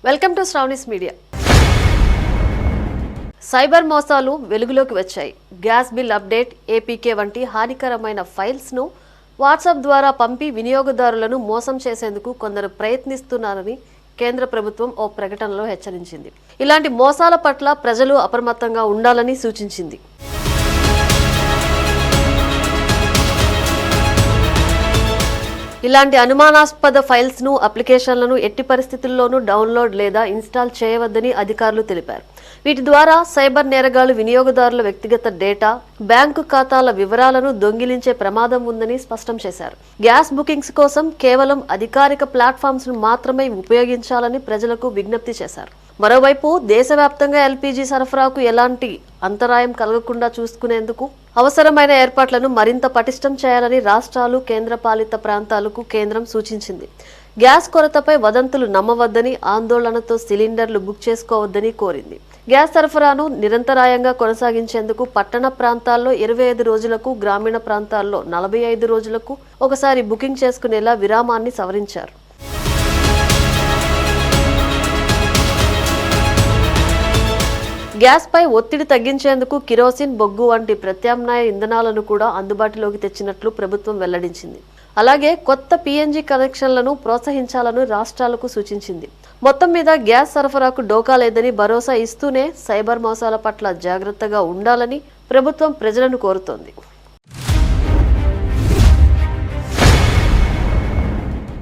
Welcome to Sravani's media. Cyber మోసాలు వెలుగులోకి వచ్చాయి. గ్యాస్ బిల్ అప్డేట్, ఏపీకే వంటి హానికరమైన ఫైల్స్ ను వాట్సాప్ ద్వారా పంపి వినియోగదారులను మోసం చేసేందుకు కొందరు ప్రయత్నిస్తున్నారని కేంద్ర ప్రభుత్వం ఓ ప్రకటనలో హెచ్చరించింది. ఇలాంటి మోసాల పట్ల ప్రజలు అప్రమత్తంగా ఉండాలని సూచించింది. ఇలాంటి అనుమానాస్పద ఫైల్స్ ను, అప్లికేషన్లను ఎట్టి పరిస్థితుల్లోనూ డౌన్లోడ్ లేదా ఇన్స్టాల్ చేయవద్దని అధికారులు తెలిపారు. వీటి ద్వారా సైబర్ నేరగాళ్లు వినియోగదారుల వ్యక్తిగత డేటా, బ్యాంకు ఖాతాల వివరాలను దొంగిలించే ప్రమాదం ఉందని స్పష్టం చేశారు. గ్యాస్ బుకింగ్స్ కోసం కేవలం అధికారిక ప్లాట్ఫామ్స్ ను మాత్రమే ఉపయోగించాలని ప్రజలకు విజ్ఞప్తి చేశారు. మరోవైపు దేశవ్యాప్తంగా ఎల్పీజీ సరఫరాకు ఎలాంటి అంతరాయం కలగకుండా చూసుకునేందుకు అవసరమైన ఏర్పాట్లను మరింత పటిష్టం చేయాలని రాష్ట్రాలు, కేంద్రపాలిత ప్రాంతాలకు కేంద్రం సూచించింది. గ్యాస్ కొరతపై వదంతులు నమ్మవద్దని, ఆందోళనతో సిలిండర్లు బుక్ చేసుకోవద్దని కోరింది. గ్యాస్ సరఫరాను నిరంతరాయంగా కొనసాగించేందుకు పట్టణ ప్రాంతాల్లో 25 రోజులకు, గ్రామీణ ప్రాంతాల్లో 45 రోజులకు ఒకసారి బుకింగ్ చేసుకునేలా విరామాన్ని సవరించారు. గ్యాస్ పై ఒత్తిడి తగ్గించేందుకు కిరోసిన్, బొగ్గు వంటి ప్రత్యామ్నాయ ఇంధనాలను కూడా అందుబాటులోకి తెచ్చినట్లు ప్రభుత్వం వెల్లడించింది. అలాగే కొత్త పీఎన్జీ కనెక్షన్లను ప్రోత్సహించాలని రాష్ట్రాలకు సూచించింది. మొత్తం మీద గ్యాస్ సరఫరాకు డోకా లేదని భరోసా ఇస్తూనే సైబర్ మోసాల పట్ల జాగ్రత్తగా ఉండాలని ప్రభుత్వం ప్రజలను కోరుతోంది.